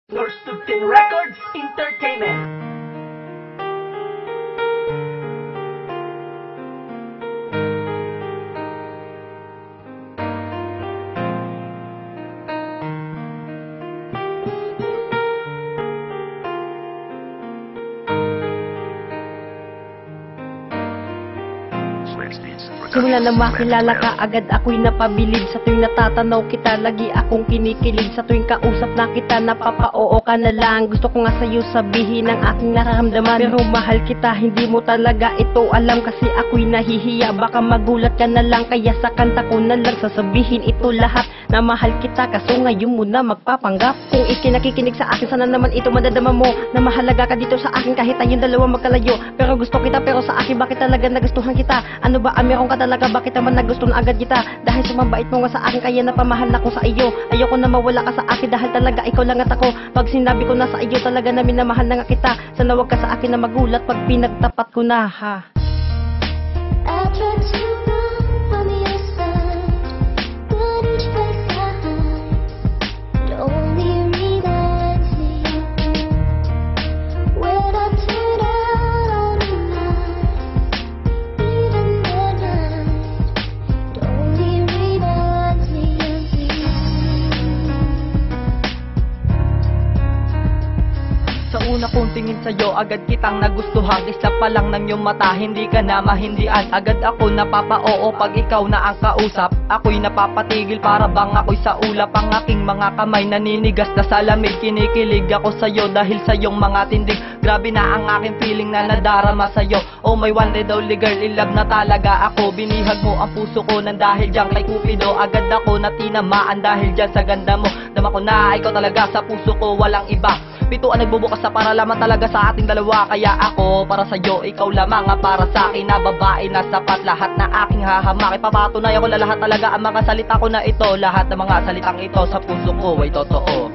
North Student Records Entertainment. Simula na makilala ka, agad ako'y napabilib. Sa tuwing natatanaw kita, lagi akong kinikilig. Sa tuwing kausap na kita, napapa-oo ka na lang. Gusto ko nga sa'yo sabihin ang aking nararamdaman, pero mahal kita, hindi mo talaga ito alam. Kasi ako'y nahihiya, baka magulat ka na lang. Kaya sa kanta ko na lang sasabihin ito lahat, na mahal kita, kaso ngayon mo na magpapanggap. Kung ikinakikinig sa akin, sana naman ito madadama mo, na mahalaga ka dito sa akin kahit tayong dalawa magkalayo. Pero gusto kita, pero sa akin bakit talaga nagustuhan kita? Ano ba meron ka talaga, bakit naman nagustuhan agad kita? Dahil sumabait mo nga sa akin, kaya napamahal ako sa iyo. Ayoko na mawala ka sa akin, dahil talaga ikaw lang at ako. Pag sinabi ko na sa iyo, talaga na minamahal na nga kita. Sana wag ka sa akin na magulat pag pinagtapat ko na, ha? Sa una kong tingin sa'yo, agad kitang nagustuhan. Isa pa lang ng iyong mata, hindi ka na mahindian. Agad ako napapa-oo pag ikaw na ang kausap. Ako'y napapatigil para bang ako'y sa ulap. Ang aking mga kamay naninigas na sa lamig. Kinikilig ako sa'yo dahil sa iyong mga tindig. Grabe na ang aking feeling na nadarama sa'yo. Oh my one and only girl, in love na talaga ako. Binihag mo ang puso ko nang dahil dyan kay Cupido. Agad ako natinamaan dahil dyan sa ganda mo. Dama ko na ikaw talaga sa puso ko, walang iba. Pito ang nagbubukas sa para lamang talaga sa ating dalawa. Kaya ako para sa'yo, ikaw lamang ang para sa'kin na babae na sapat. Lahat na aking hahamak, ipapatunay ako na lahat talaga ang mga salita ko na ito. Lahat ng mga salitang ito sa puso ko ay totoo.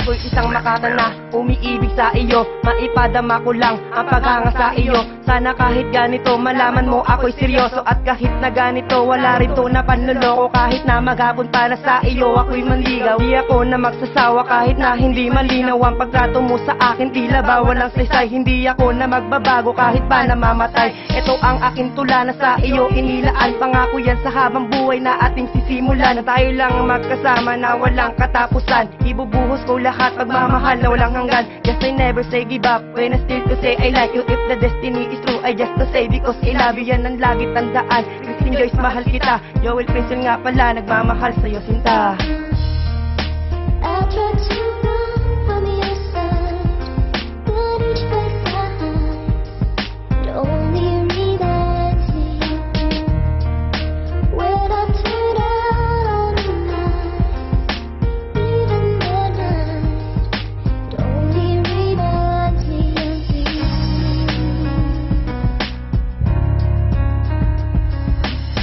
Ako'y isang makata na umiibig sa iyo. Maipadama ko lang ang paghanga sa iyo. Sana kahit ganito malaman mo ako'y seryoso. At kahit na ganito wala rin to na panloloko. Kahit na maghapon para sa iyo ako'y manligaw. Di ako na magsasawa kahit na hindi malinaw ang pagtrato mo sa akin. Tila ba walang saysay, hindi ako na magbabago kahit pa namamatay. Ito ang aking tula na sa iyo inilaan. Pangako yan sa habang buhay na ating sisimulan. Na tayo lang magkasama na walang katapusan. Ibubuhos ko lahat pagmamahal na walang hanggan. Just I never say give up when I still to say I like you. If the destiny is true, I just to say because I love you. Yan ang lagi tandaan, Christine Joyce, mahal kita. Joel Prince nga pala, nagmamahal sa'yo sinta.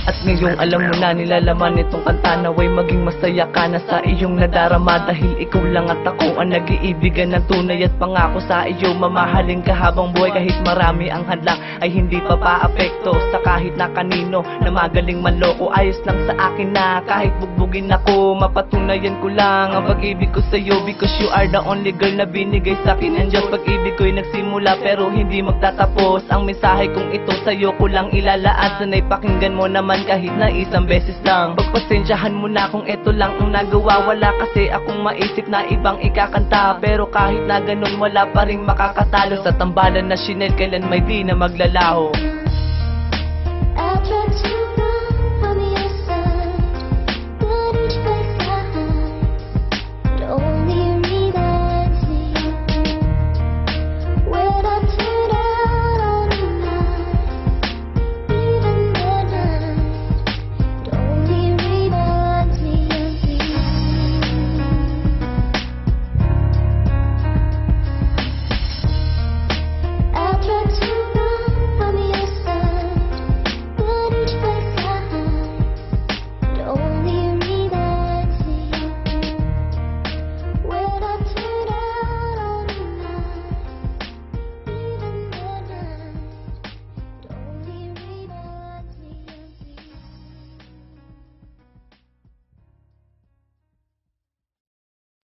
At ngayong alam mo na nilalaman itong kanta, naway maging masaya ka na sa iyong nadarama. Dahil ikaw lang at ako ang nag-iibigan ng tunay. At pangako sa iyo mamahalin ka habang buhay. Kahit marami ang hadlang ay hindi pa pa-apekto sa kahit na kanino na magaling manloko. Ayos lang sa akin na kahit bugbugin ako, mapatunayan ko lang ang pag-ibig ko sa'yo. Because you are the only girl na binigay sa'kin ng Diyos. Pag-ibig ko'y nagsimula pero hindi magtatapos. Ang mensahe kong ito sa'yo ko lang ilalaan. Sana'y pakinggan mo naman kahit na isang beses lang. Pagpasensyahan mo na kung ito lang ang nagawa. Wala kasi akong maisip na ibang ikakanta. Pero kahit na ganun wala pa rin makakatalo sa tambalan na Chanel. Kailan may di na maglalaho.